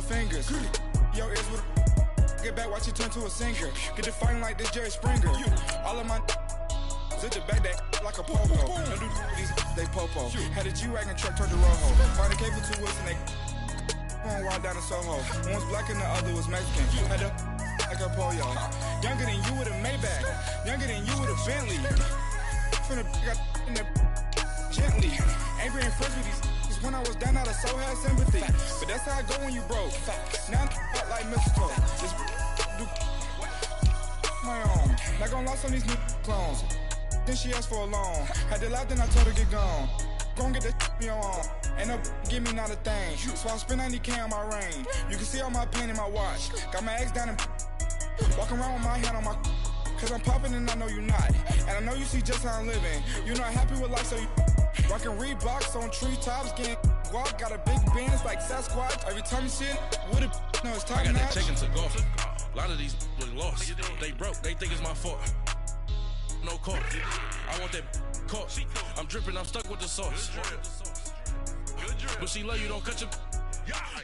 fingers. Your ears with get back, watch it turn to a singer. Get the fighting like this Jerry Springer. All of my zip the back that like a popo. No do these they popo. Had a G-Wagon truck turned to Rojo. Find a cable 2 wheels and they going wild down in Soho. One was black and the other was Mexican. Had a like a pollo. Younger than you with a Maybach. Younger than you with a Bentley. From the got in the gently. Angry and friends with these when I was down out of so had sympathy. But that's how I go when you broke. Now I'm like mistletoe. Just do my own. Not gonna lost on these new clones. Then she asked for a loan. Had to laugh, then I told her get gone. Gon' get that me on. Ain't no give me not a thing. So I spend 90K on my ring. You can see all my pain in my watch. Got my ex down and walking around with my hand on my. Cause I'm popping and I know you not. And I know you see just how I'm living. You're not happy with life, so you rockin' Reeboks on treetops, getting guap. Got a big band, it's like Sasquatch. Every time you see it, with it, no, it's time. I got that check into golf. A lot of these was lost. They broke, they think it's my fault. No call. I want that caught. I'm dripping, I'm stuck with the sauce. But she love you, don't cut your.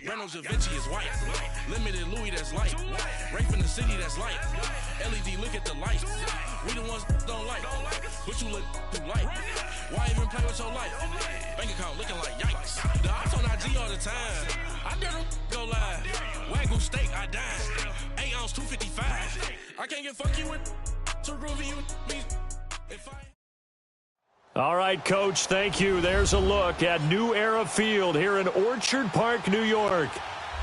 Reynolds Da Vinci is white. Limited Louis, that's light. Rape in the city, that's light. LED, look at the light. We the ones don't like. But you look too light. Why even play with your life? Bank account looking like yikes. The ops on IG all the time. I never go live. Wagyu steak, I dine. 8 ounce, 255. I can't get funky with too groovy you me. If I. All right, Coach, thank you. There's a look at New Era Field here in Orchard Park, New York.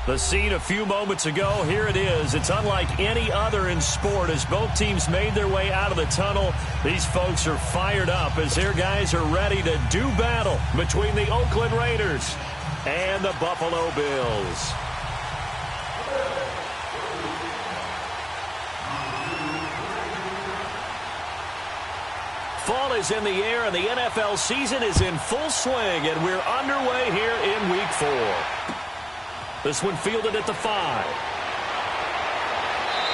The scene a few moments ago, here it is. It's unlike any other in sport as both teams made their way out of the tunnel. These folks are fired up as their guys are ready to do battle between the Oakland Raiders and the Buffalo Bills. Fall is in the air, and the NFL season is in full swing, and we're underway here in Week 4. This one fielded at the 5.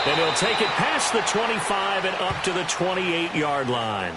And he'll take it past the 25 and up to the 28-yard line.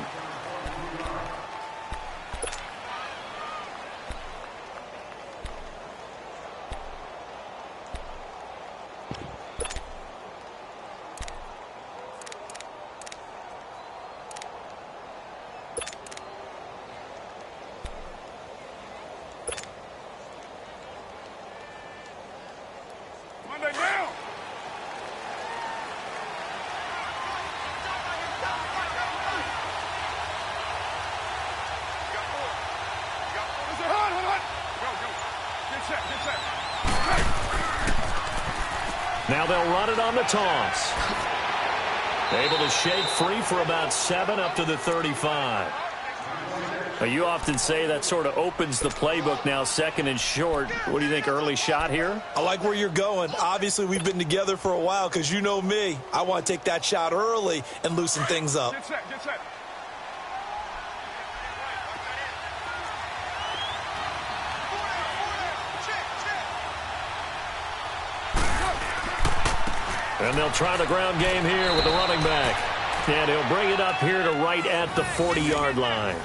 Now they'll run it on the toss. Able to shake free for about 7 up to the 35. You often say that sort of opens the playbook now, 2nd and short. What do you think, early shot here? I like where you're going. Obviously, we've been together for a while because you know me. I want to take that shot early and loosen things up. Get set, get set. And they'll try the ground game here with the running back. And he'll bring it up here to right at the 40-yard line.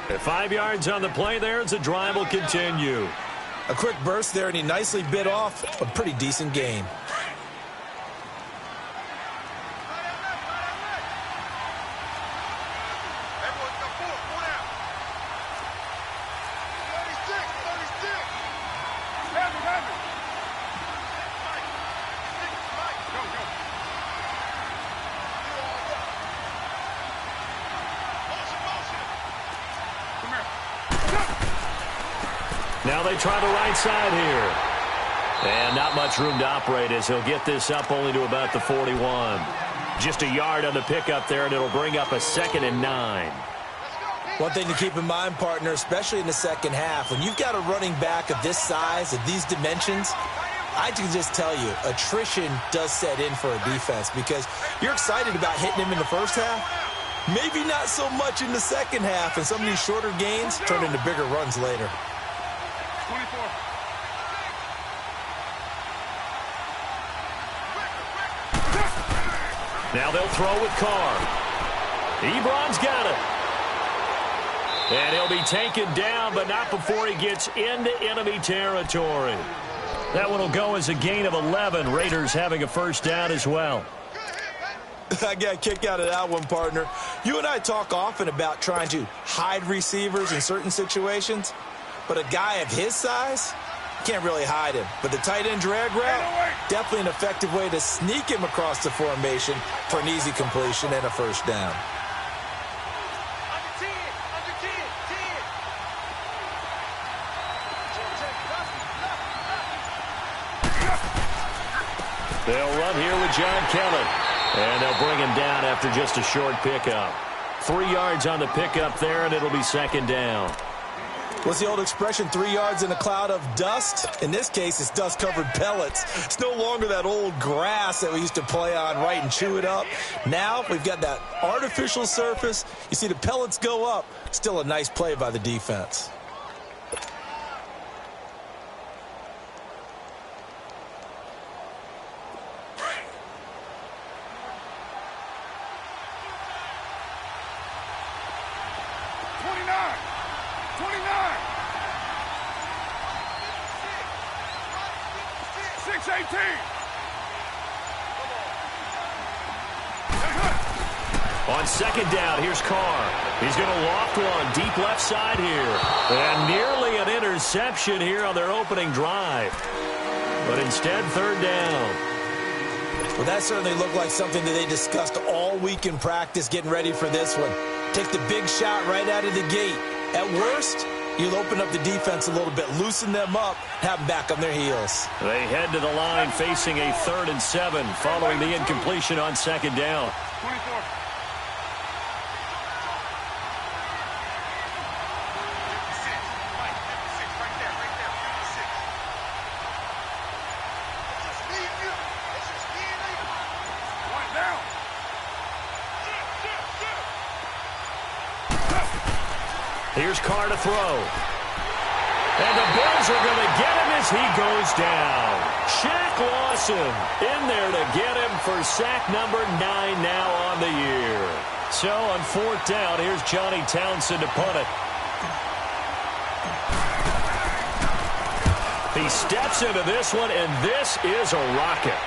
At 5 yards on the play there, the drive will continue. A quick burst there, and he nicely bit off a pretty decent game. Now they try the right side here. And not much room to operate as he'll get this up only to about the 41. Just a yard on the pickup there, and it'll bring up a 2nd and 9. One thing to keep in mind, partner, especially in the second half, when you've got a running back of this size, of these dimensions, I can just tell you, attrition does set in for a defense because you're excited about hitting him in the first half. Maybe not so much in the second half, and some of these shorter gains turn into bigger runs later. 24. Now they'll throw with Carr. Ebron's got it. And he'll be taken down, but not before he gets into enemy territory. That one will go as a gain of 11. Raiders having a first down as well. I got a kick out of that one, partner. You and I talk often about trying to hide receivers in certain situations, but a guy of his size, can't really hide him. But the tight end drag route, definitely an effective way to sneak him across the formation for an easy completion and a first down. They'll run here with John Kelly. And they'll bring him down after just a short pickup. 3 yards on the pickup there, and it'll be second down. What's the old expression, 3 yards in a cloud of dust? In this case, it's dust-covered pellets. It's no longer that old grass that we used to play on, right, and chew it up. Now we've got that artificial surface. You see the pellets go up. Still a nice play by the defense. On second down, here's Carr. He's going to loft one deep left side here. And nearly an interception here on their opening drive. But instead, third down. Well, that certainly looked like something that they discussed all week in practice getting ready for this one. Take the big shot right out of the gate. At worst, you'll open up the defense a little bit, loosen them up, have them back on their heels. They head to the line facing a 3rd and 7 following the incompletion on second down. 24. Here's Carr to throw. And the Bills are going to get him as he goes down. Shaq Lawson in there to get him for sack number 9 now on the year. So on 4th down, here's Johnny Townsend to punt it. He steps into this one, and this is a rocket.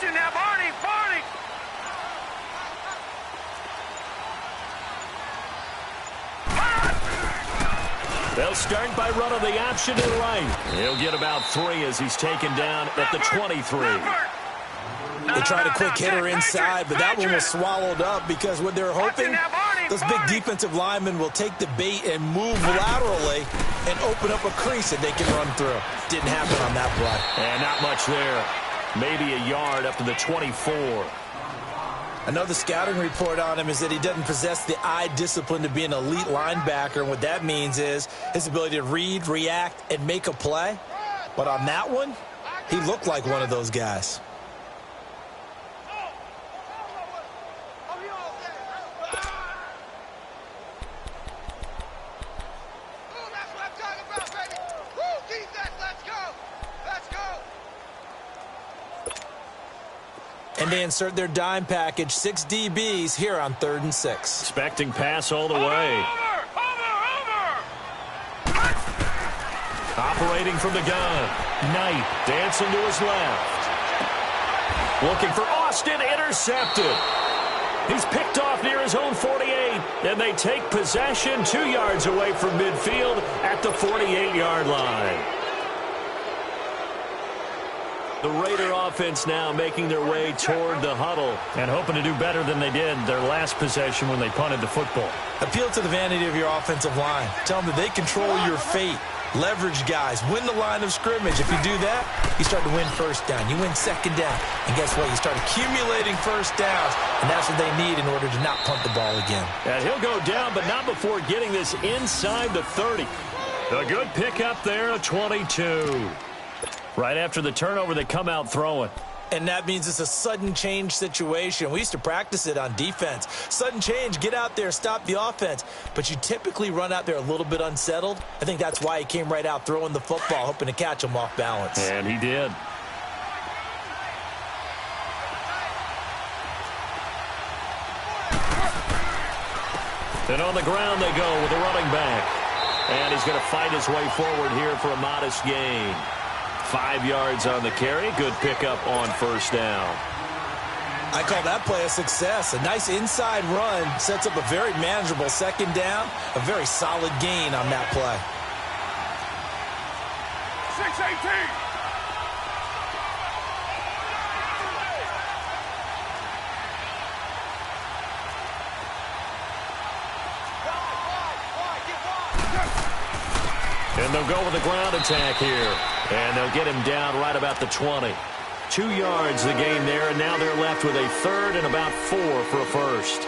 Now, Barney! They'll start by running the option to the right. He'll get about 3 as he's taken down at the 23. They tried a quick hitter inside, but that one was swallowed up because what they're hoping, those big defensive linemen will take the bait and move laterally and open up a crease that they can run through. Didn't happen on that play. And not much there. Maybe a yard up to the 24. Another scouting report on him is that he doesn't possess the eye discipline to be an elite linebacker. And what that means is his ability to read, react, and make a play. But on that one, he looked like one of those guys. And they insert their dime package, 6 DBs here on 3rd and 6. Expecting pass all the way. Operating from the gun. Knight dancing to his left. Looking for Austin, intercepted. He's picked off near his own 48, and they take possession 2 yards away from midfield at the 48-yard line. The Raider offense now making their way toward the huddle and hoping to do better than they did their last possession when they punted the football. Appeal to the vanity of your offensive line. Tell them that they control your fate. Leverage guys, win the line of scrimmage. If you do that, you start to win first down. You win second down. And guess what? You start accumulating first downs. And that's what they need in order to not punt the ball again. And he'll go down, but not before getting this inside the 30. A good pickup there, a 22. Right after the turnover, they come out throwing. And that means it's a sudden change situation. We used to practice it on defense. Sudden change, get out there, stop the offense. But you typically run out there a little bit unsettled. I think that's why he came right out throwing the football, hoping to catch him off balance. And he did. And on the ground they go with the running back. And he's going to fight his way forward here for a modest gain. 5 yards on the carry. Good pickup on first down. I call that play a success. A nice inside run sets up a very manageable second down. A very solid gain on that play. 6-18. And they'll go with the ground attack here. And they'll get him down right about the 20. 2 yards the gain there, and now they're left with a third and about 4 for a first.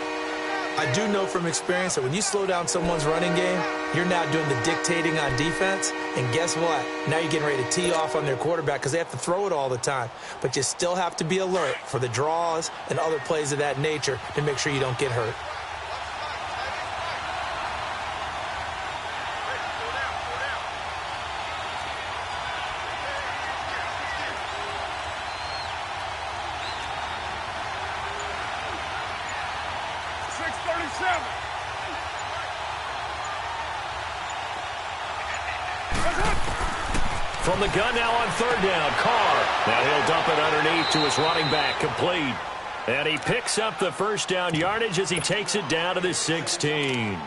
I do know from experience that when you slow down someone's running game, you're now doing the dictating on defense. And guess what? Now you're getting ready to tee off on their quarterback because they have to throw it all the time. But you still have to be alert for the draws and other plays of that nature to make sure you don't get hurt. From the gun now on third down, Carr. Now he'll dump it underneath to his running back, complete. And he picks up the first down yardage as he takes it down to the 16.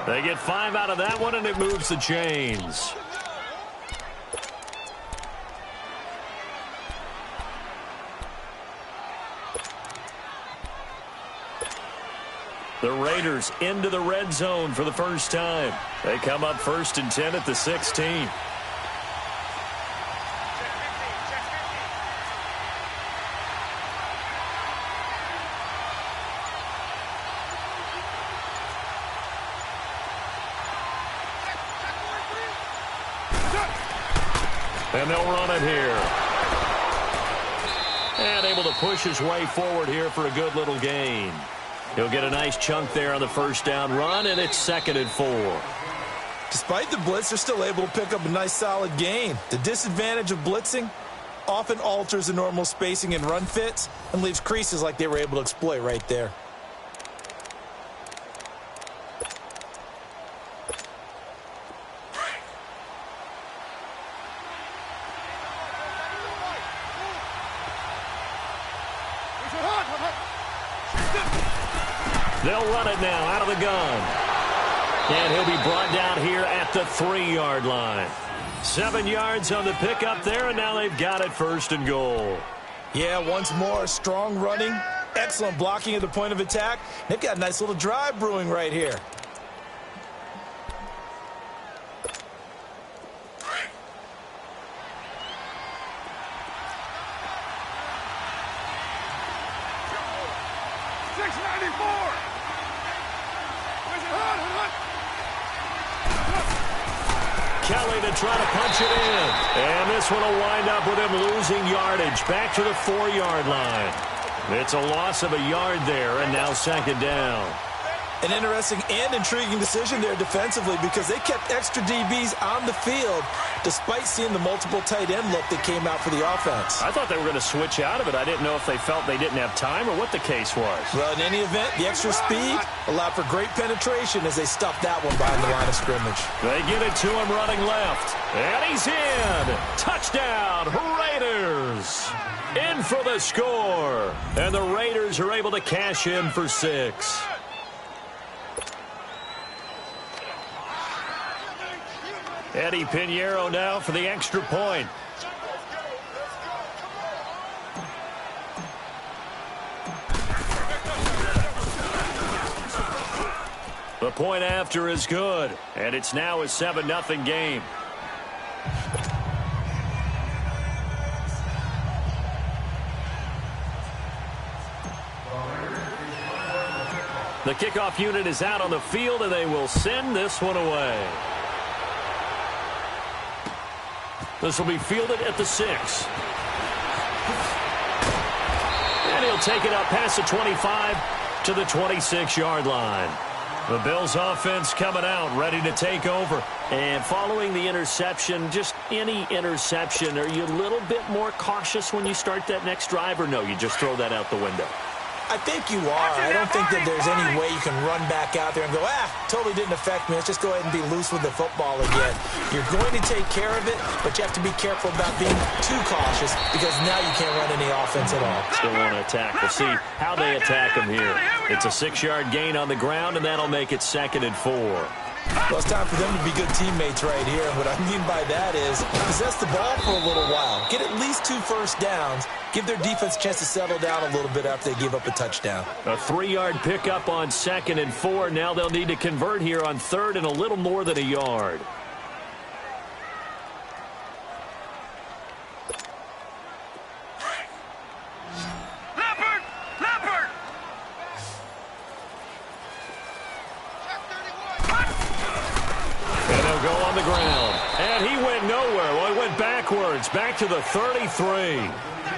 They get 5 out of that one, and it moves the chains. The Raiders into the red zone for the first time. They come up 1st and 10 at the 16. And they'll run it here. And able to push his way forward here for a good little gain. He'll get a nice chunk there on the first down run, and it's 2nd and 4. Despite the blitz, they're still able to pick up a nice solid gain. The disadvantage of blitzing often alters the normal spacing and run fits and leaves creases like they were able to exploit right there. They'll run it now out of the gun. And he'll be brought down here at the 3-yard line. 7 yards on the pickup there, and now they've got it 1st and goal. Yeah, once more, strong running, excellent blocking at the point of attack. They've got a nice little drive brewing right here. Kelly to try to punch it in. And this one will wind up with him losing yardage back to the 4-yard line. It's a loss of a yard there, and now 2nd down. An interesting and intriguing decision there defensively because they kept extra DBs on the field despite seeing the multiple tight end look that came out for the offense. I thought they were going to switch out of it. I didn't know if they felt they didn't have time or what the case was. Well, in any event, the extra speed allowed for great penetration as they stuffed that one behind the line of scrimmage. They get it to him running left. And he's in. Touchdown, Raiders. In for the score. And the Raiders are able to cash in for 6. Eddie Pinheiro now for the extra point. The point after is good, and it's now a 7-0 game. The kickoff unit is out on the field, and they will send this one away. This will be fielded at the 6. And he'll take it up past the 25 to the 26-yard line. The Bills offense coming out, ready to take over. And following the interception, just any interception, are you a little bit more cautious when you start that next drive, or no, you just throw that out the window? I think you are. I don't think that there's any way you can run back out there and go, totally didn't affect me. Let's just go ahead and be loose with the football again. You're going to take care of it, but you have to be careful about being too cautious because now you can't run any offense at all. Still want to attack. We'll see how they attack him here. It's a 6-yard gain on the ground, and that'll make it 2nd and 4. Well, it's time for them to be good teammates right here. And what I mean by that is possess the ball for a little while. Get at least 2 first downs. Give their defense a chance to settle down a little bit after they give up a touchdown. A 3-yard pickup on 2nd and 4. Now they'll need to convert here on 3rd and a little more than a yard. Go on the ground. And he went nowhere. Well, he went backwards. Back to the 33.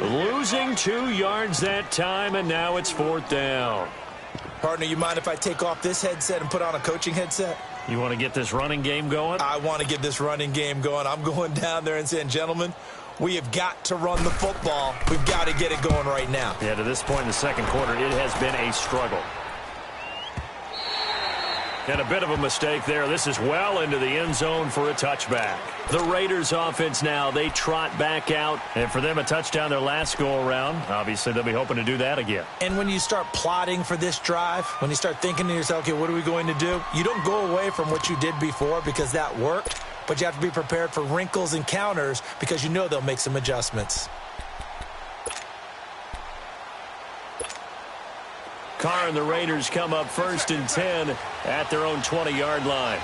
Losing 2 yards that time, and now it's 4th down. Partner, you mind if I take off this headset and put on a coaching headset? You want to get this running game going? I want to get this running game going. I'm going down there and saying, gentlemen, we have got to run the football. We've got to get it going right now. Yeah, to this point in the second quarter, it has been a struggle. And a bit of a mistake there. This is well into the end zone for a touchback. The Raiders offense now, they trot back out. And for them, a touchdown their last go-around. Obviously, they'll be hoping to do that again. And when you start plotting for this drive, when you start thinking to yourself, okay, what are we going to do? You don't go away from what you did before because that worked. But you have to be prepared for wrinkles and counters because you know they'll make some adjustments. Carr and the Raiders come up 1st and 10 at their own 20-yard line.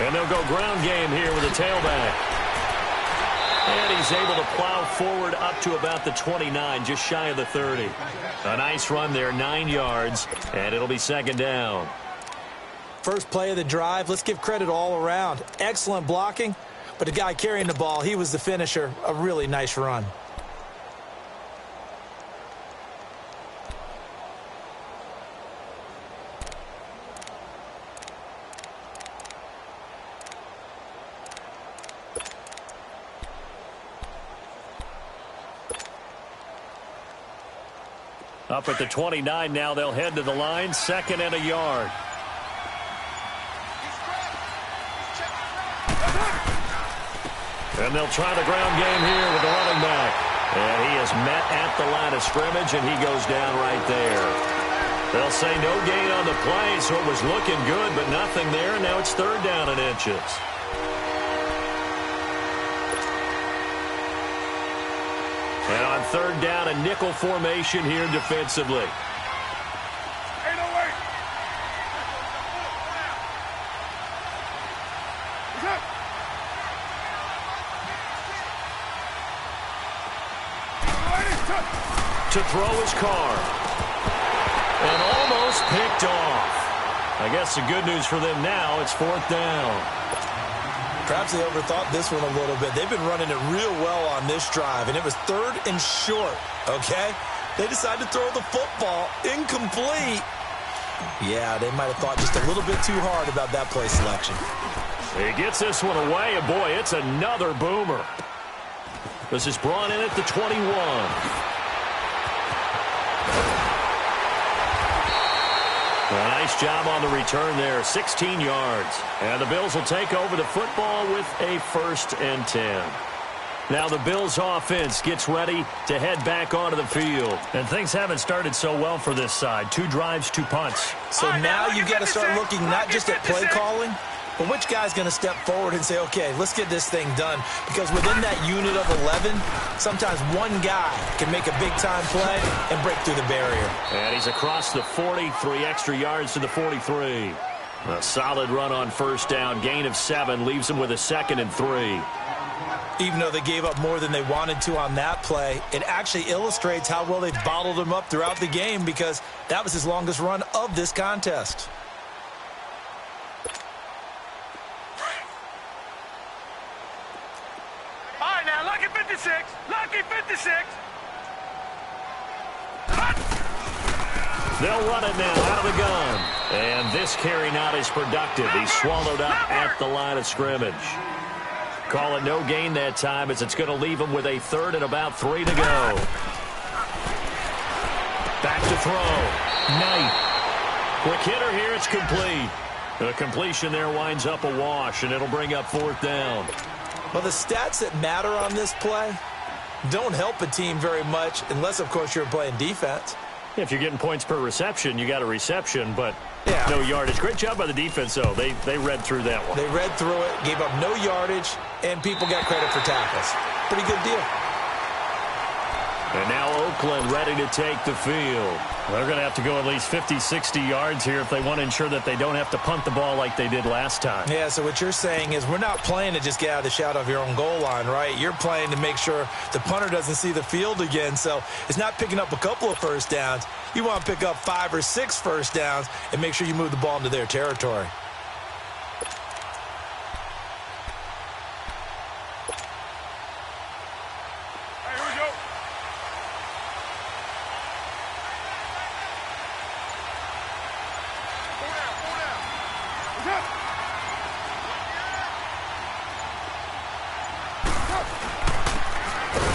And they'll go ground game here with a tailback. And he's able to plow forward up to about the 29, just shy of the 30. A nice run there, 9 yards, and it'll be 2nd down. First play of the drive, let's give credit all around. Excellent blocking. But the guy carrying the ball, he was the finisher. A really nice run. Up at the 29 now, they'll head to the line, 2nd and a yard. And they'll try the ground game here with the running back. And he is met at the line of scrimmage, and he goes down right there. They'll say no gain on the play, so it was looking good, but nothing there. And now it's 3rd down and inches. And on 3rd down, a nickel formation here defensively. To throw his Carr. And almost picked off. I guess the good news for them now, it's 4th down. Perhaps they overthought this one a little bit. They've been running it real well on this drive, and it was 3rd and short, okay? They decided to throw the football incomplete. Yeah, they might have thought just a little bit too hard about that play selection. He gets this one away, and boy, it's another boomer. This is brought in at the 21. A nice job on the return there, 16 yards. And the Bills will take over the football with a 1st and 10. Now the Bills offense gets ready to head back onto the field. And things haven't started so well for this side. 2 drives, 2 punts. So now you've got to start looking not just at play calling, But which guy's going to step forward and say, okay, let's get this thing done? Because within that unit of 11, sometimes one guy can make a big-time play and break through the barrier. And he's across the 40, 3 extra yards to the 43. A solid run on first down, gain of 7, leaves him with a 2nd and 3. Even though they gave up more than they wanted to on that play, it actually illustrates how well they bottled him up throughout the game because that was his longest run of this contest. All right, now, lucky 56. Lucky 56. They'll run it now out of the gun. And this carry not as productive. He's swallowed up at the line of scrimmage. Call it no gain that time as it's going to leave him with a 3rd and about 3 to go. Back to throw. Knight. Quick hitter here. It's complete. The completion there winds up a wash, and it'll bring up 4th down. Well, the stats that matter on this play don't help a team very much unless, of course, you're playing defense. If you're getting points per reception, you got a reception, but yeah, no yardage. Great job by the defense, though. They read through that one. They read through it, gave up no yardage, and people got credit for tackles. Pretty good deal. And now Oakland ready to take the field. They're going to have to go at least 50, 60 yards here if they want to ensure that they don't have to punt the ball like they did last time. Yeah, so what you're saying is we're not playing to just get out of the shadow of your own goal line, right? You're playing to make sure the punter doesn't see the field again. So it's not picking up a couple of first downs. You want to pick up 5 or 6 first downs and make sure you move the ball into their territory.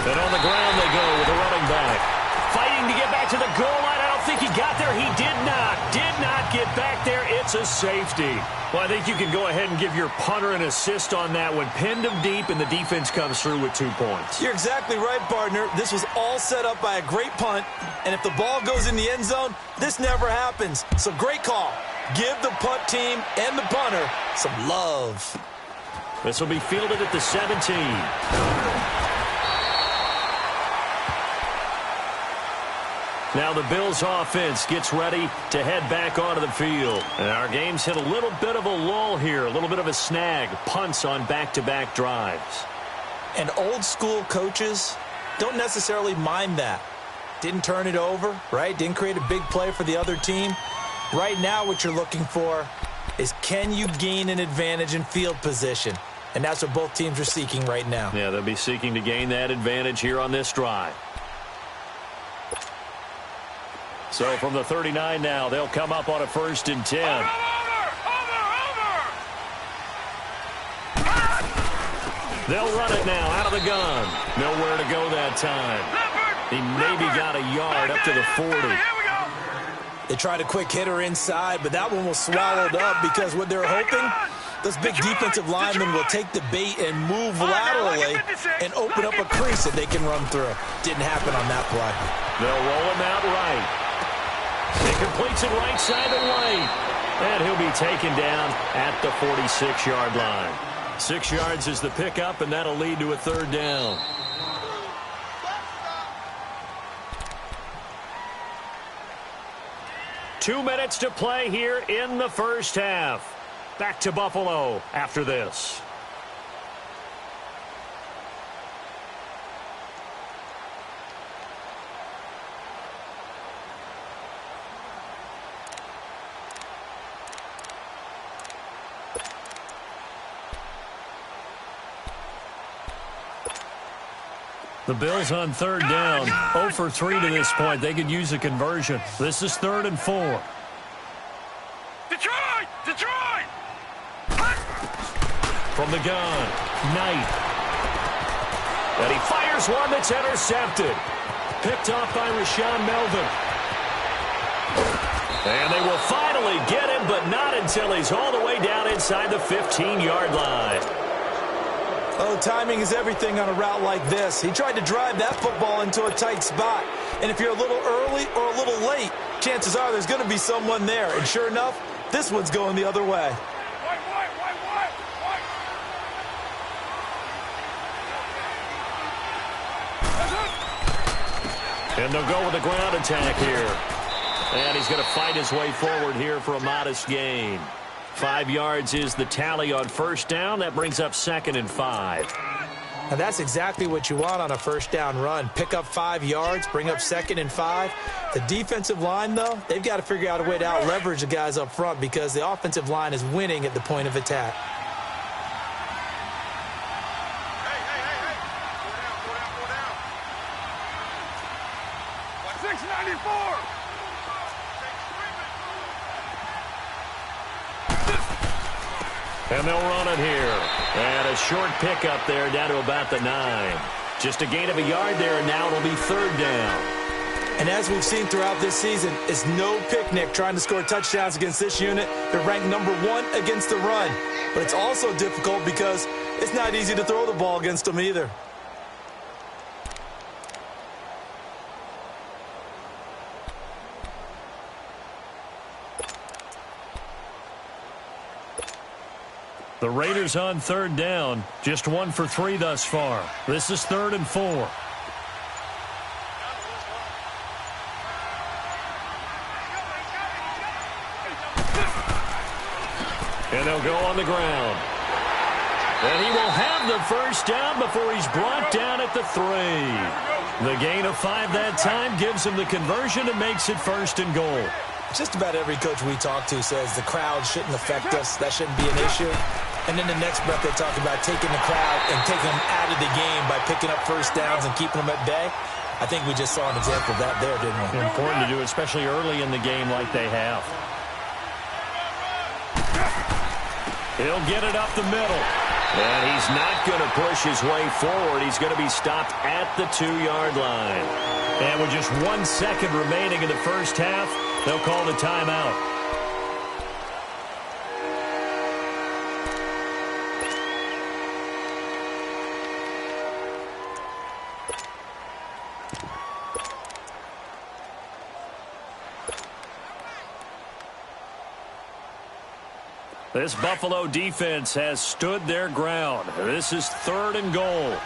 And on the ground they go with a running back. Fighting to get back to the goal line. I don't think he got there. He did not. Did not get back there. It's a safety. Well, I think you can go ahead and give your punter an assist on that one. Pinned him deep, and the defense comes through with 2 points. You're exactly right, partner. This was all set up by a great punt. And if the ball goes in the end zone, this never happens. So great call. Give the punt team and the punter some love. This will be fielded at the 17. Now the Bills offense gets ready to head back onto the field. And our game's hit a little bit of a lull here, a little bit of a snag. Punts on back-to-back drives. And old school coaches don't necessarily mind that. Didn't turn it over, right? Didn't create a big play for the other team. Right now what you're looking for is can you gain an advantage in field position? And that's what both teams are seeking right now. Yeah, they'll be seeking to gain that advantage here on this drive. So from the 39 now, they'll come up on a 1st and 10. Over! They'll run it now out of the gun. Nowhere to go that time. He maybe got a yard up to the 40. They tried a quick hitter inside, but that one was swallowed up because what they're hoping, those big defensive linemen will take the bait and move laterally and open up a crease that they can run through. Didn't happen on that play. They'll roll him out right. He completes it right side to White. And he'll be taken down at the 46-yard line. 6 yards is the pickup, and that'll lead to a 3rd down. Two minutes to play here in the first half. Back to Buffalo after this. The Bills on 3rd down. 0 for 3 to this point. They could use a conversion. This is 3rd and 4. Detroit! Detroit! From the gun, Knight. And he fires one that's intercepted. Picked off by Rashawn Melvin. And they will finally get him, but not until he's all the way down inside the 15-yard line. Oh, timing is everything on a route like this. He tried to drive that football into a tight spot. And if you're a little early or a little late, chances are there's going to be someone there. And sure enough, this one's going the other way. And they'll go with the ground attack here. And he's going to fight his way forward here for a modest gain. 5 yards is the tally on first down. That brings up 2nd and 5. And that's exactly what you want on a first down run. Pick up 5 yards, bring up 2nd and 5. The defensive line, though, they've got to figure out a way to out-leverage the guys up front because the offensive line is winning at the point of attack. And they'll run it here. And a short pickup there down to about the 9. Just a gain of a yard there, and now it'll be 3rd down. And as we've seen throughout this season, it's no picnic trying to score touchdowns against this unit. They're ranked number 1 against the run. But it's also difficult because it's not easy to throw the ball against them either. The Raiders on 3rd down. Just 1 for 3 thus far. This is 3rd and 4. And they'll go on the ground. And he will have the first down before he's brought down at the 3. The gain of 5 that time gives him the conversion and makes it 1st and goal. Just about every coach we talk to says the crowd shouldn't affect us. That shouldn't be an issue. And then the next breath they talk about taking the crowd and taking them out of the game by picking up first downs and keeping them at bay. I think we just saw an example of that there, didn't we? Important to do, especially early in the game like they have. He'll get it up the middle. And he's not going to push his way forward. He's going to be stopped at the 2-yard line. And with just 1 second remaining in the first half, they'll call the timeout. This Buffalo defense has stood their ground. This is 3rd and goal.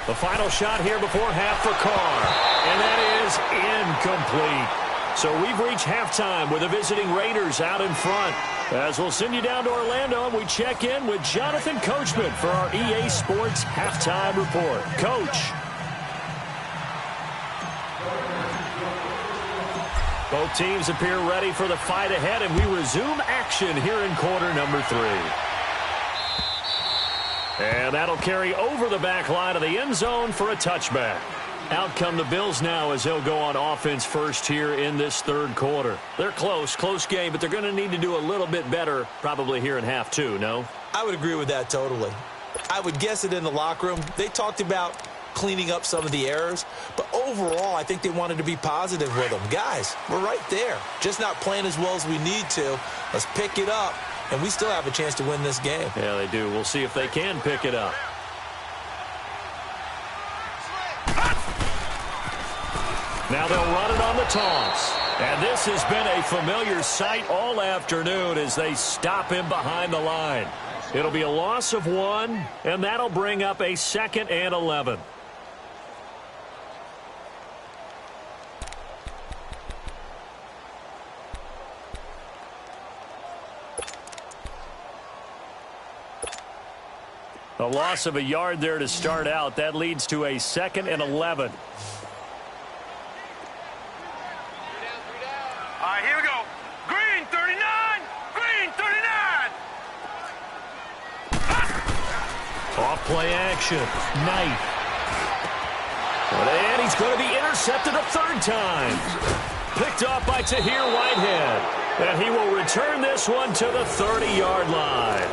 The final shot here before half for Carr. And that is incomplete. So we've reached halftime with the visiting Raiders out in front. As we'll send you down to Orlando, and we check in with Jonathan Coachman for our EA Sports Halftime Report. Coach. Both teams appear ready for the fight ahead, and we resume action here in quarter number 3. And that'll carry over the back line of the end zone for a touchback. Out come the Bills now as they'll go on offense first here in this 3rd quarter. They're close game, but they're going to need to do a little bit better probably here in half 2, no? I would agree with that totally. I would guess it in the locker room. They talked about cleaning up some of the errors, but overall I think they wanted to be positive with them. Guys, we're right there. Just not playing as well as we need to. Let's pick it up. And we still have a chance to win this game. Yeah, they do. We'll see if they can pick it up. Now they'll run it on the toss. And this has been a familiar sight all afternoon as they stop him behind the line. It'll be a loss of 1, and that'll bring up a 2nd and 11. A loss of a yard there to start out. That leads to a 2nd and 11. All right, here we go. Green 39. Green 39. Off play action. Knight. And he's going to be intercepted a 3rd time. Picked off by Tahir Whitehead. And he will return this one to the 30-yard line.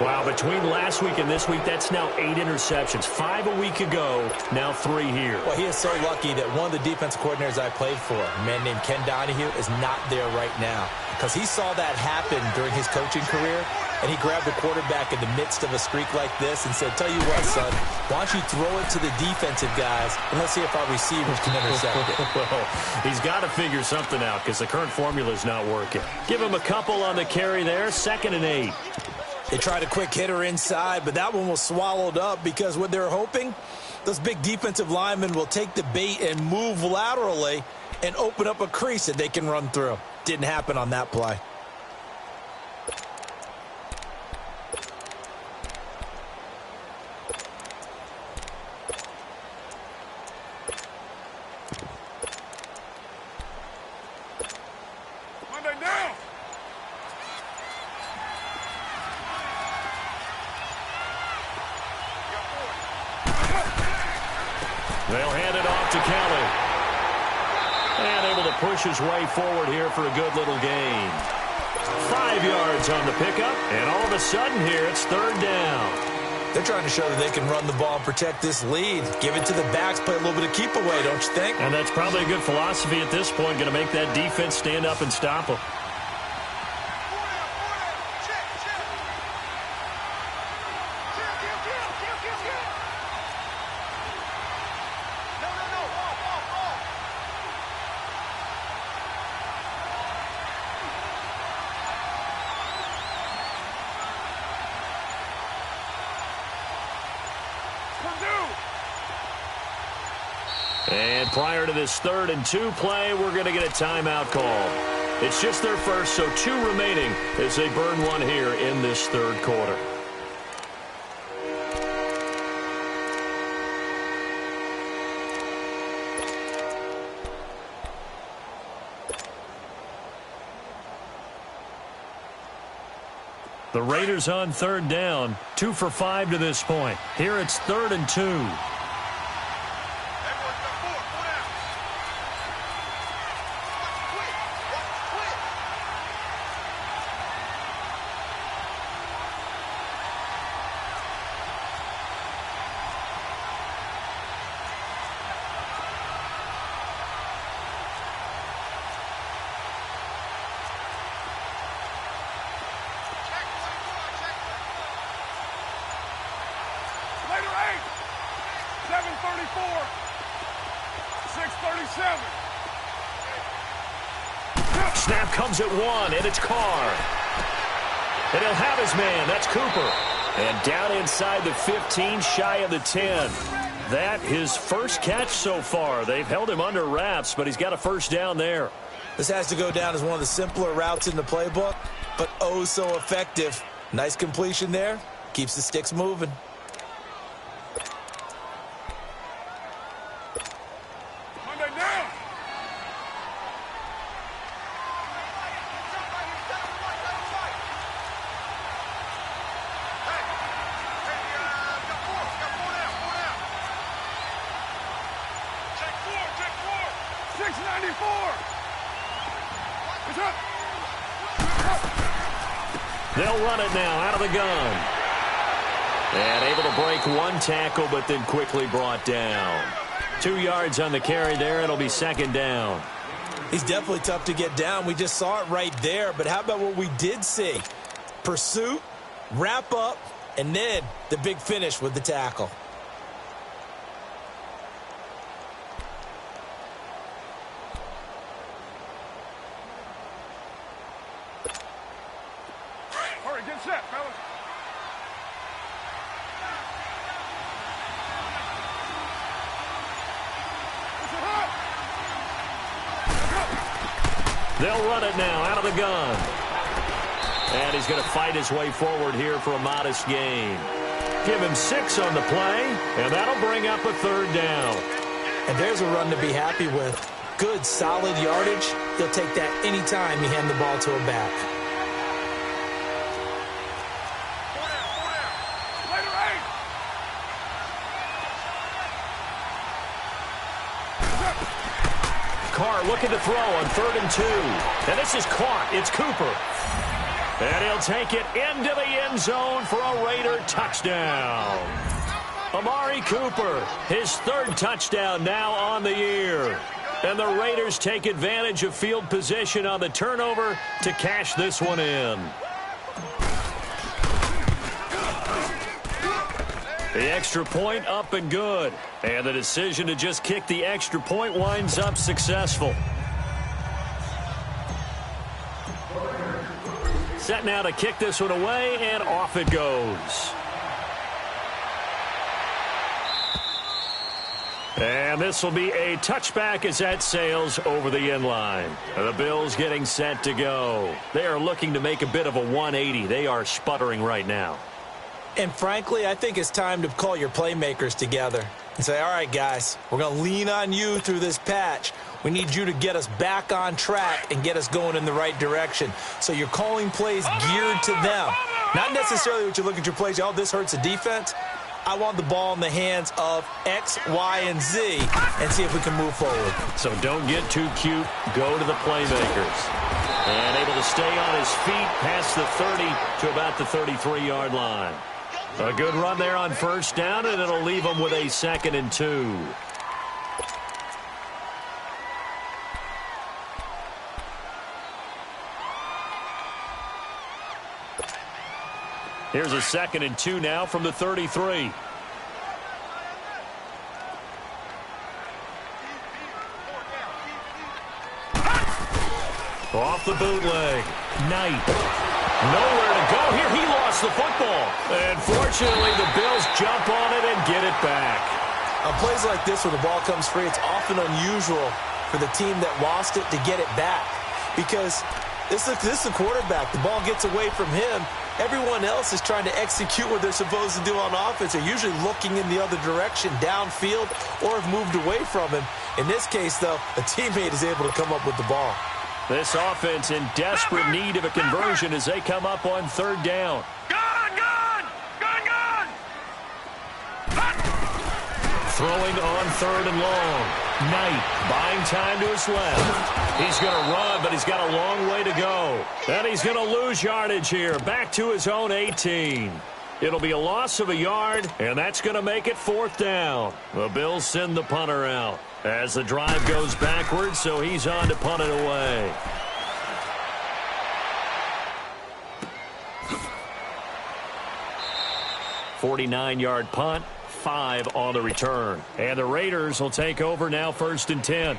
Wow, between last week and this week, that's now 8 interceptions. 5 a week ago, now 3 here. Well, he is so lucky that one of the defensive coordinators I played for, a man named Ken Donahue, is not there right now. Because he saw that happen during his coaching career, and he grabbed the quarterback in the midst of a streak like this and said, tell you what, son, why don't you throw it to the defensive guys, and let's see if our receivers can intercept it. Well, he's got to figure something out because the current formula is not working. Give him a couple on the carry there, 2nd and 8. They tried a quick hitter inside, but that one was swallowed up because what they're hoping, those big defensive linemen will take the bait and move laterally and open up a crease that they can run through. Didn't happen on that play. Monday down. They'll hand it off to Kelly. And able to push his way forward here for a good little gain. 5 yards on the pickup, and all of a sudden here it's 3rd down. They're trying to show that they can run the ball and protect this lead. Give it to the backs, play a little bit of keep away, don't you think? And that's probably a good philosophy at this point, going to make that defense stand up and stop them. And prior to this 3rd and 2 play, we're going to get a timeout call. It's just their first, so 2 remaining as they burn one here in this 3rd quarter. The Raiders on 3rd down, 2 for 5 to this point. Here it's 3rd and 2. Snap comes at 1, and it's Carr. And he'll have his man. That's Cooper. And down inside the 15, shy of the 10. That his first catch so far. They've held him under wraps, but he's got a first down there. This has to go down as one of the simpler routes in the playbook, but oh so effective. Nice completion there. Keeps the sticks moving. They'll run it now out of the gun. And able to break one tackle, but then quickly brought down. 2 yards on the carry there. It'll be 2nd down. He's definitely tough to get down. We just saw it right there. But how about what we did see? Pursuit, wrap up, and then the big finish with the tackle. They'll run it now out of the gun. And he's going to fight his way forward here for a modest gain. Give him 6 on the play, and that'll bring up a 3rd down. And there's a run to be happy with. Good, solid yardage. He'll take that anytime you hand the ball to a back. Carr looking to throw on 3rd and 2. And this is caught. It's Cooper. And he'll take it into the end zone for a Raider touchdown. Amari Cooper, his third touchdown now on the year. And the Raiders take advantage of field position on the turnover to cash this one in. The extra point up and good. And the decision to just kick the extra point winds up successful. Set now to kick this one away, and off it goes. And this will be a touchback as that sails over the end line. The Bills getting set to go. They are looking to make a bit of a 180. They are sputtering right now. And frankly, I think it's time to call your playmakers together and say, all right, guys, we're going to lean on you through this patch. We need you to get us back on track and get us going in the right direction. So you're calling plays geared to them. Not necessarily what you look at your plays, oh, this hurts the defense. I want the ball in the hands of X, Y, and Z and see if we can move forward. So don't get too cute. Go to the playmakers. And able to stay on his feet past the 30 to about the 33-yard line. A good run there on first down, and it'll leave them with a 2nd and 2. Here's a 2nd and 2 now from the 33. Off the bootleg. Knight. Nowhere to go here. He lost the football. And fortunately, the Bills jump on it and get it back. On plays like this where the ball comes free, it's often unusual for the team that lost it to get it back. Because this is the quarterback. The ball gets away from him. Everyone else is trying to execute what they're supposed to do on offense. They're usually looking in the other direction, downfield, or have moved away from him. In this case, though, a teammate is able to come up with the ball. This offense in desperate need of a conversion as they come up on 3rd down. Gun! Throwing on 3rd and long. Knight buying time to his left. He's going to run, but he's got a long way to go. And he's going to lose yardage here. Back to his own 18. It'll be a loss of a yard, and that's going to make it 4th down. The Bills send the punter out as the drive goes backwards, so he's on to punt it away. .49-yard punt, 5 on the return. And the Raiders will take over now 1st and 10.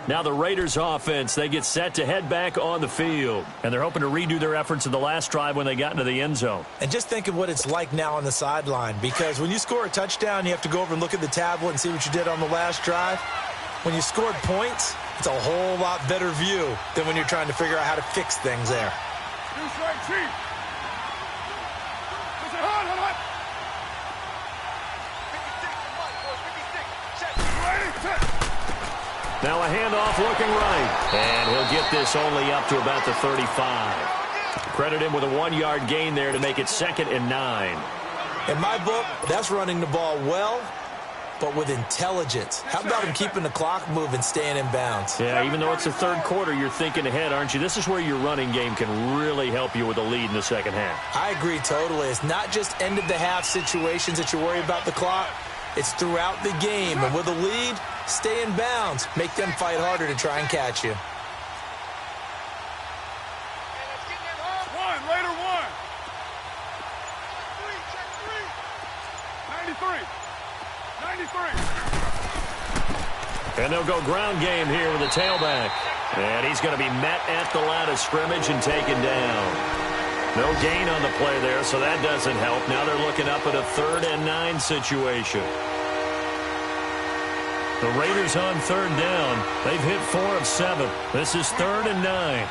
Now the Raiders offense, they get set to head back on the field. And they're hoping to redo their efforts in the last drive when they got into the end zone. And just think of what it's like now on the sideline. Because when you score a touchdown, you have to go over and look at the tablet and see what you did on the last drive. When you scored points, it's a whole lot better view than when you're trying to figure out how to fix things there. Now a handoff looking right. And he'll get this only up to about the 35. Credit him with a 1-yard gain there to make it 2nd and 9. In my book, that's running the ball well, but with intelligence. How about him keeping the clock moving, staying in bounds? Yeah, even though it's the 3rd quarter, you're thinking ahead, aren't you? This is where your running game can really help you with a lead in the 2nd half. I agree totally. It's not just end-of-the-half situations that you worry about the clock. It's throughout the game. And with a lead, stay in bounds. Make them fight harder to try and catch you. Raider 1. 93. And they'll go ground game here with a tailback. And he's going to be met at the line of scrimmage and taken down. No gain on the play there, so that doesn't help. Now they're looking up at a 3rd and 9 situation. The Raiders on 3rd down. They've hit 4 of 7. This is 3rd and 9.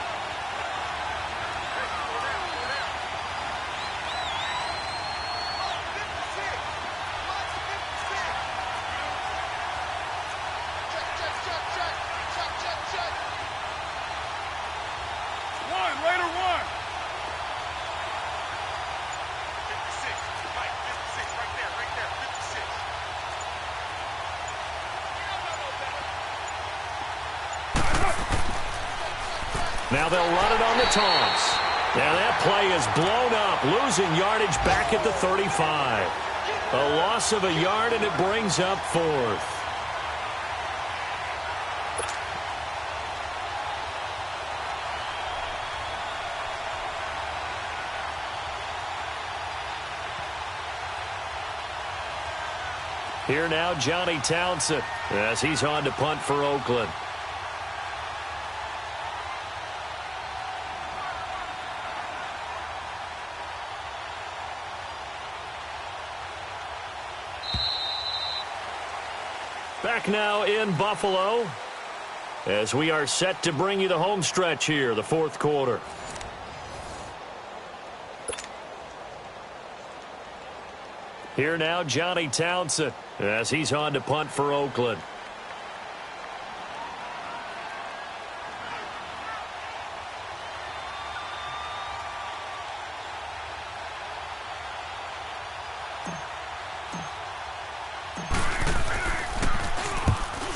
Now they'll run it on the toss. And that play is blown up, losing yardage back at the 35. A loss of a yard, and it brings up 4th. Here now, Johnny Townsend, as he's on to punt for Oakland. Back now in Buffalo, as we are set to bring you the home stretch here, the 4th quarter. Here now, Johnny Townsend, as he's on to punt for Oakland.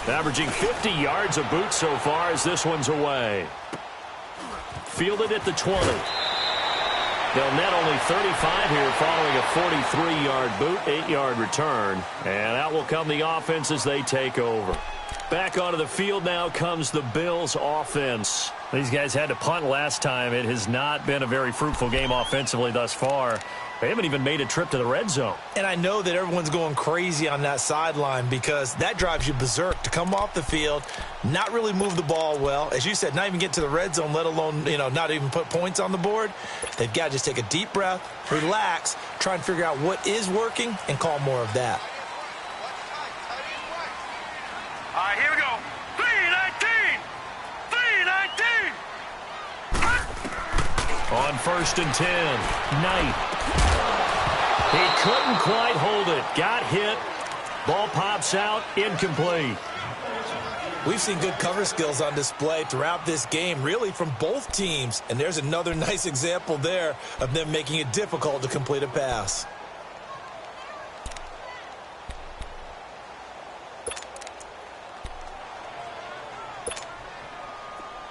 Averaging 50 yards a boot so far as this one's away. Fielded at the 20. They'll net only 35 here following a 43-yard boot, 8-yard return. And out will come the offense as they take over. Back onto the field now comes the Bills offense. These guys had to punt last time. It has not been a very fruitful game offensively thus far. They haven't even made a trip to the red zone. And I know that everyone's going crazy on that sideline because that drives you berserk to come off the field, not really move the ball well. As you said, not even get to the red zone, let alone, not even put points on the board. They've got to just take a deep breath, relax, try and figure out what is working, and call more of that. All right, here we go. 3-19! 3-19! On 1st and 10, Knight. He couldn't quite hold it. Got hit. Ball pops out. Incomplete. We've seen good cover skills on display throughout this game, really from both teams. And there's another nice example there of them making it difficult to complete a pass.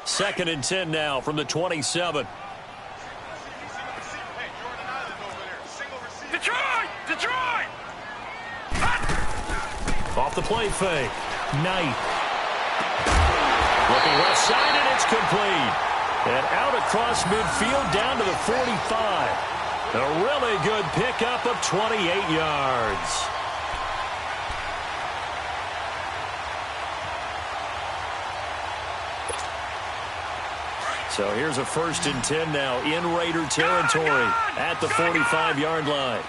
Second and 10 now from the 27. Detroit! Off the play fake. Knight. Looking left side, and it's complete. And out across midfield down to the 45. A really good pickup of 28 yards. So here's a 1st and 10 now in Raider territory at the 45-yard line.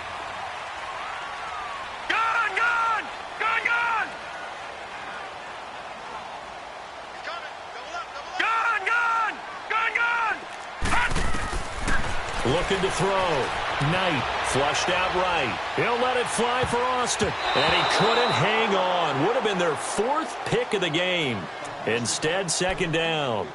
Looking to throw. Knight flushed out right. He'll let it fly for Austin. And he couldn't hang on. Would have been their 4th pick of the game. Instead, 2nd down.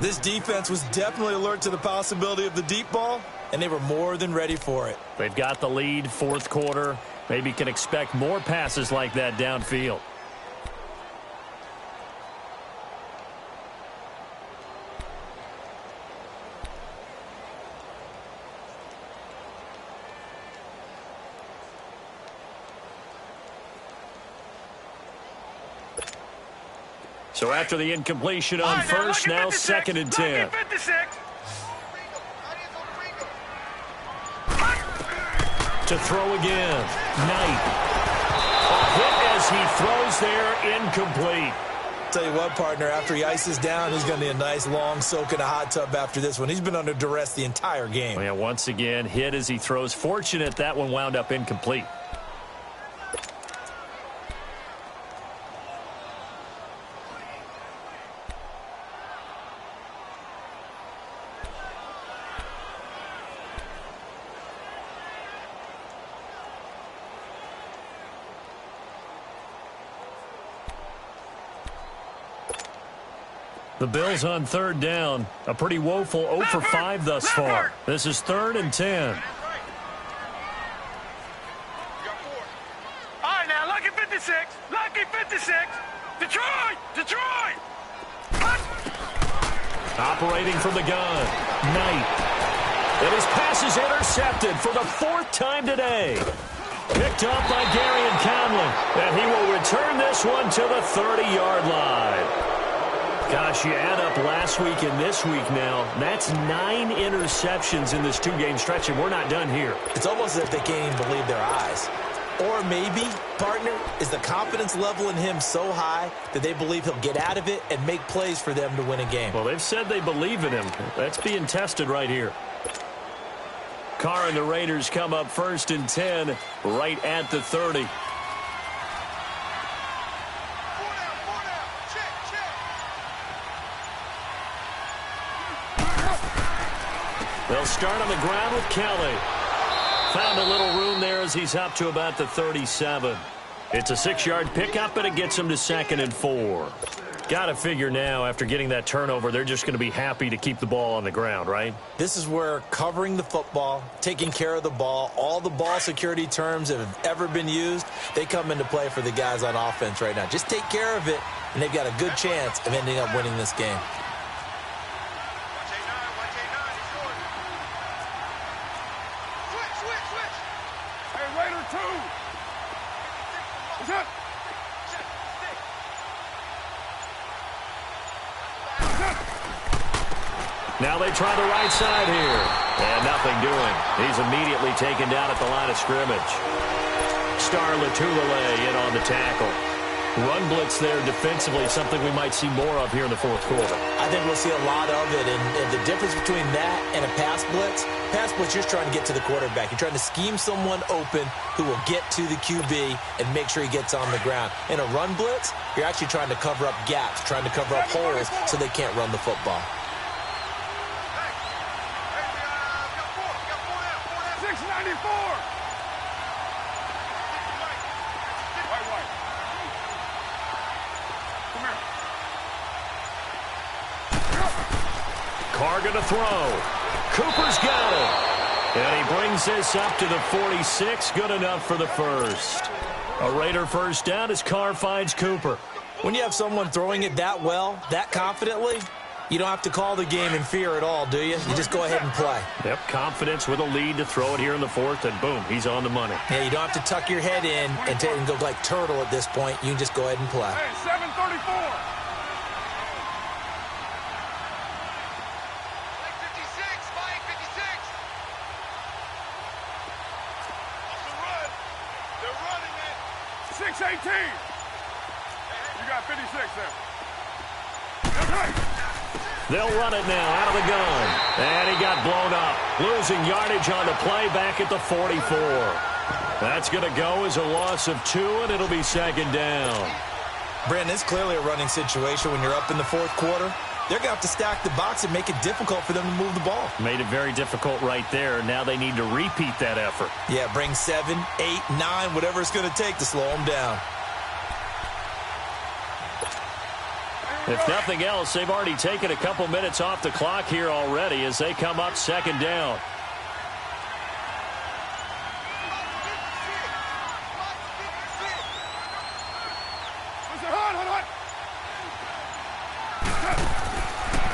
This defense was definitely alert to the possibility of the deep ball, and they were more than ready for it. They've got the lead, 4th quarter. Maybe can expect more passes like that downfield. So after the incompletion on first, now 2nd and 10. To throw again. Knight. A hit as he throws there, incomplete. Tell you what, partner, after he ices down, he's going to need a nice long soak in a hot tub after this one. He's been under duress the entire game. Yeah, once again, hit as he throws. Fortunate that one wound up incomplete. The Bills on 3rd down. A pretty woeful 0 for 5 thus far. This is 3rd and 10. All right, now, lucky 56. Lucky 56. Detroit! Operating from the gun, Knight. And his pass is intercepted for the 4th time today. Picked up by Darian Conlon. And he will return this one to the 30-yard line. Gosh, you add up last week and this week now, that's 9 interceptions in this 2-game stretch, and we're not done here. It's almost as if they can't even believe their eyes. Or maybe, partner, is the confidence level in him so high that they believe he'll get out of it and make plays for them to win a game. Well, they've said they believe in him. That's being tested right here. Carr and the Raiders come up 1st and 10 right at the 30. They'll start on the ground with Kelly. Found a little room there as he's up to about the 37. It's a 6-yard pickup, and it gets him to 2nd and 4. Got to figure now, after getting that turnover, they're just going to be happy to keep the ball on the ground, right? This is where covering the football, taking care of the ball, all the ball security terms that have ever been used, they come into play for the guys on offense right now. Just take care of it, and they've got a good chance of ending up winning this game. Now they try the right side here. And nothing doing. He's immediately taken down at the line of scrimmage. Star Latulele in on the tackle. Run blitz there defensively, something we might see more of here in the 4th quarter. I think we'll see a lot of it, and the difference between that and a pass blitz, you're just trying to get to the quarterback. You're trying to scheme someone open who will get to the QB and make sure he gets on the ground. In a run blitz, you're actually trying to cover up gaps, trying to cover up holes so they can't run the football. 694. Carr going to throw. Cooper's got it. And he brings this up to the 46. Good enough for the first. A Raider first down as Carr finds Cooper. When you have someone throwing it that well, that confidently, you don't have to call the game in fear at all, do you? You just go ahead and play. Yep, confidence with a lead to throw it here in the 4th, and boom, he's on the money. Yeah, you don't have to tuck your head in and go like turtle at this point. You can just go ahead and play. Hey, 734. Mike 56. Off the run. They're running it. 618. You got 56 there. That's right. They'll run it now out of the gun. And he got blown up. Losing yardage on the play back at the 44. That's going to go as a loss of 2, and it'll be 2nd down. Brandon, it's clearly a running situation when you're up in the 4th quarter. They're going to have to stack the box and make it difficult for them to move the ball. Made it very difficult right there. Now they need to repeat that effort. Yeah, bring 7, 8, 9, whatever it's going to take to slow them down. If nothing else, they've already taken a couple minutes off the clock here already as they come up 2nd down.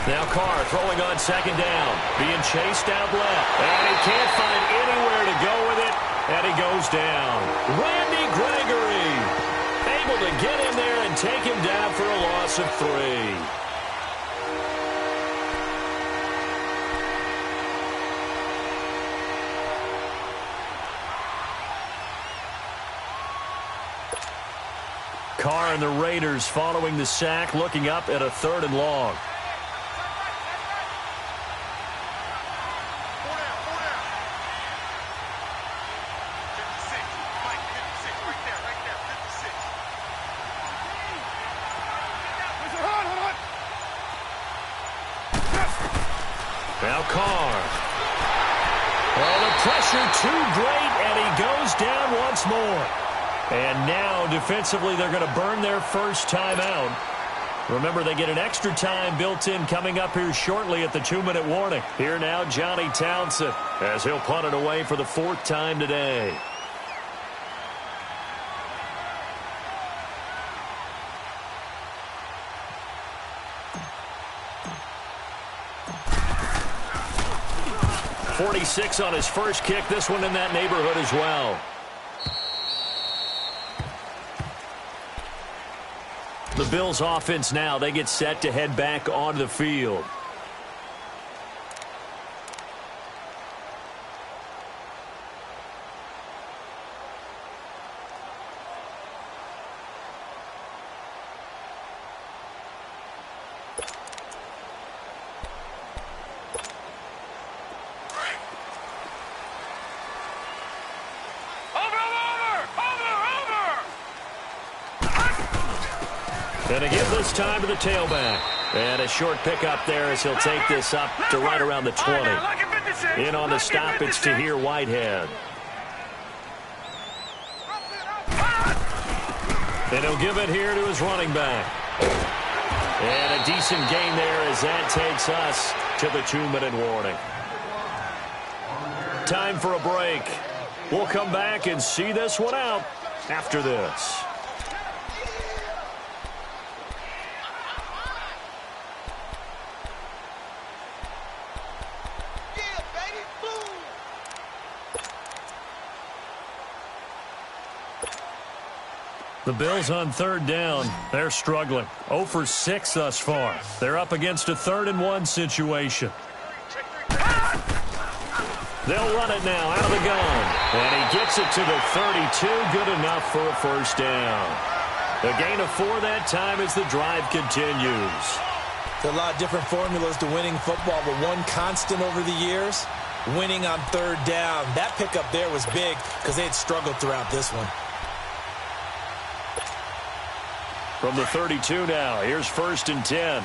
Now Carr throwing on 2nd down. Being chased out left. And he can't find anywhere to go with it. And he goes down. Randy Gregory able to get in there and take him down for a loss of 3. Carr and the Raiders following the sack, looking up at a 3rd and long. Now Carr. Oh, the pressure too great, and he goes down once more. And now, defensively, they're going to burn their first time out. Remember, they get an extra time built in coming up here shortly at the 2-minute warning. Here now, Johnny Townsend, as he'll punt it away for the 4th time today. 46 on his first kick. This one in that neighborhood as well. The Bills offense now, they get set to head back onto the field. And again this time to the tailback. And a short pickup there as he'll take this up to right around the 20. In on the stop, it's Tahir Whitehead. And he'll give it here to his running back. And a decent gain there as that takes us to the 2-minute warning. Time for a break. We'll come back and see this one out after this. The Bills on third down. They're struggling. 0 for 6 thus far. They're up against a 3rd-and-1 situation. They'll run it now out of the gun. And he gets it to the 32. Good enough for a first down. A gain of 4 that time as the drive continues. There's a lot of different formulas to winning football, but one constant over the years, winning on third down. That pickup there was big because they had struggled throughout this one. From the 32 now, here's 1st and 10.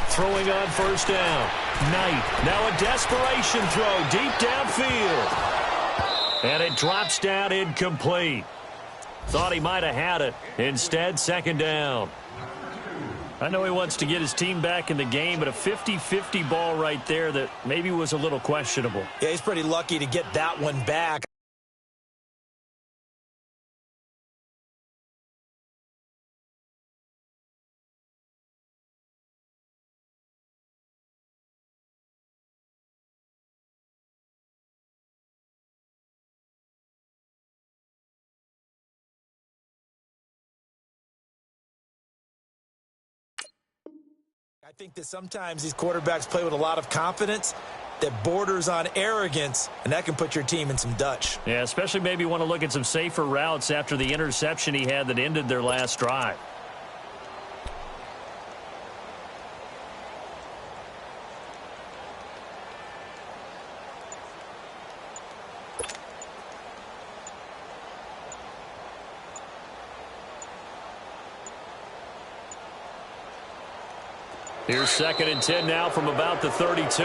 Throwing on first down. Knight. Now a desperation throw deep downfield. And it drops down incomplete. Thought he might have had it. Instead, 2nd down. I know he wants to get his team back in the game, but a 50-50 ball right there that maybe was a little questionable. Yeah, he's pretty lucky to get that one back. I think that sometimes these quarterbacks play with a lot of confidence that borders on arrogance, and that can put your team in some Dutch. Yeah, especially maybe want to look at some safer routes after the interception he had that ended their last drive. Here's 2nd and 10 now from about the 32.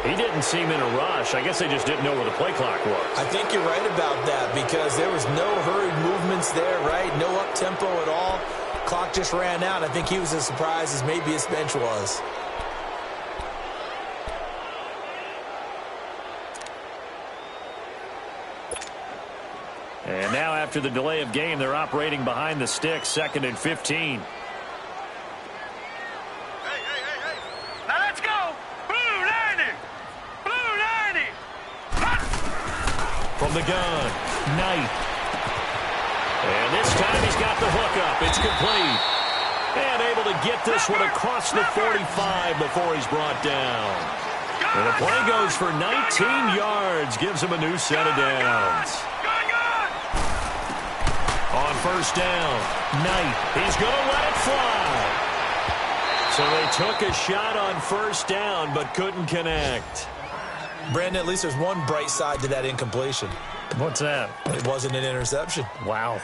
He didn't seem in a rush. I guess they just didn't know where the play clock was. I think you're right about that because there was no hurried movements there, right? No up-tempo at all. Clock just ran out. I think he was as surprised as maybe his bench was. And now after the delay of game, they're operating behind the sticks, 2nd and 15. Hey. Now let's go. Blue 90. Blue 90. From the gun, Knight. And this time he's got the hook up. It's complete. And able to get this one across the 45 before he's brought down. And the play goes for 19 yards. Gives him a new set of downs. On first down, Knight. He's going to let it fly. So they took a shot on first down, but couldn't connect. Brandon, at least there's one bright side to that incompletion. What's that? It wasn't an interception. Wow.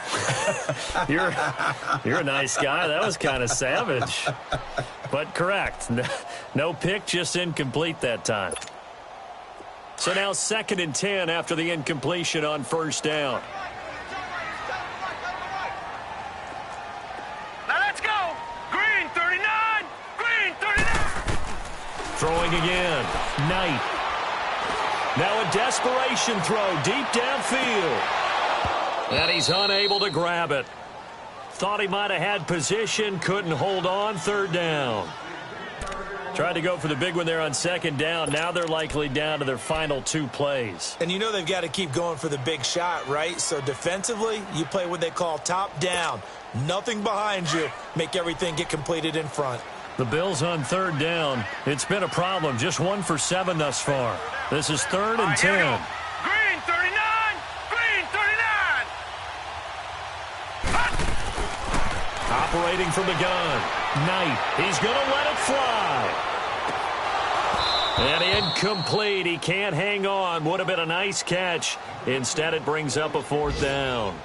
You're a nice guy. That was kind of savage. But correct. No pick, just incomplete that time. So now 2nd and 10 after the incompletion on first down. Green 39. Throwing again. Knight. Now a desperation throw deep downfield. And he's unable to grab it. Thought he might have had position, couldn't hold on, third down. Tried to go for the big one there on second down. Now they're likely down to their final 2 plays. And you know they've got to keep going for the big shot, right? So defensively, you play what they call top down. Nothing behind you. Make everything get completed in front. The Bills on third down. It's been a problem. Just 1 for 7 thus far. This is 3rd and 10. Green 39! Green 39! Operating from the gun. Knight. He's going to let it fly. And incomplete. He can't hang on. Would have been a nice catch. Instead, it brings up a 4th down.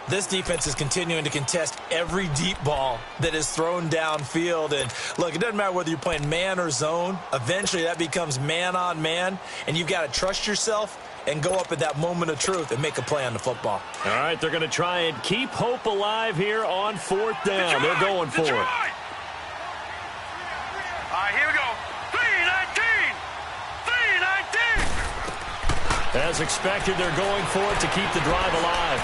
This defense is continuing to contest every deep ball that is thrown downfield. And, look, it doesn't matter whether you're playing man or zone. Eventually, that becomes man on man. And you've got to trust yourself and go up at that moment of truth and make a play on the football. All right, they're going to try and keep hope alive here on 4th down. They're going for it. All right, here we go. 3-19! 3-19! As expected, they're going for it to keep the drive alive.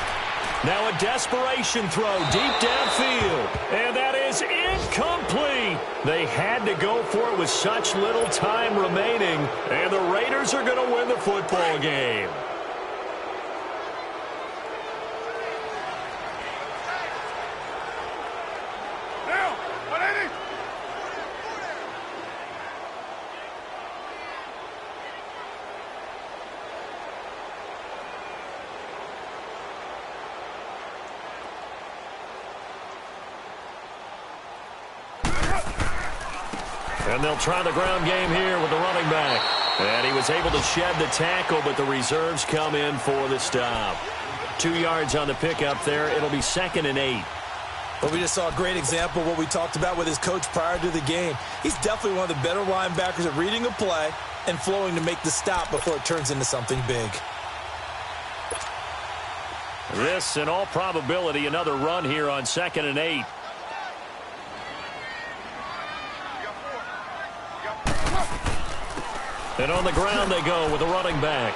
Now a desperation throw deep downfield. And that is incomplete. They had to go for it with such little time remaining. And the Raiders are going to win the football game. Now, 180! And they'll try the ground game here with the running back. And he was able to shed the tackle, but the reserves come in for the stop. 2 yards on the pickup there. It'll be 2nd and 8. But we just saw a great example of what we talked about with his coach prior to the game. He's definitely one of the better linebackers at reading a play and flowing to make the stop before it turns into something big. This, in all probability, another run here on 2nd and 8. And on the ground they go with a running back.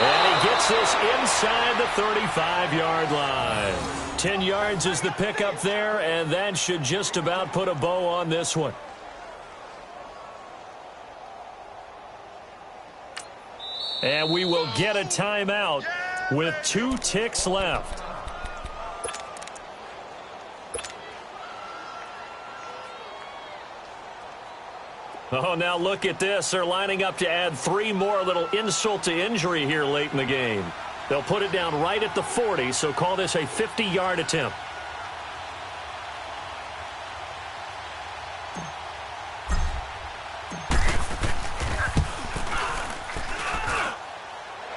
And he gets this inside the 35-yard line. 10 yards is the pickup there, and that should just about put a bow on this one. And we will get a timeout with 2 ticks left. Oh, now look at this. They're lining up to add 3 more, a little insult to injury here late in the game. They'll put it down right at the 40, so call this a 50-yard attempt.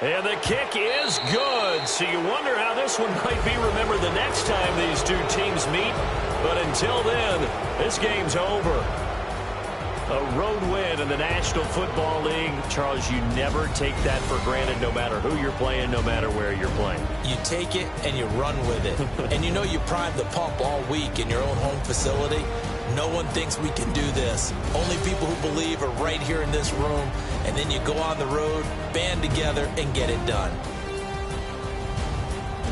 And the kick is good. So you wonder how this one might be remembered the next time these 2 teams meet. But until then, this game's over. A road win in the National Football League. Charles, you never take that for granted, no matter who you're playing, no matter where you're playing. You take it and you run with it. And you know you primed the pump all week in your own home facility. No one thinks we can do this. Only people who believe are right here in this room. And then you go on the road, band together, and get it done.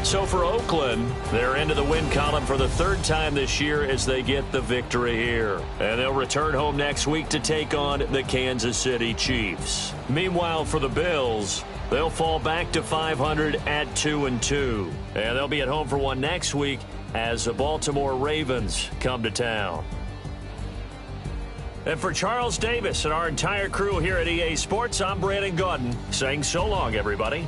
So for Oakland, they're into the win column for the 3rd time this year as they get the victory here. And they'll return home next week to take on the Kansas City Chiefs. Meanwhile, for the Bills, they'll fall back to 500 at 2-2. And they'll be at home for one next week as the Baltimore Ravens come to town. And for Charles Davis and our entire crew here at EA Sports, I'm Brandon Gaudin saying so long, everybody.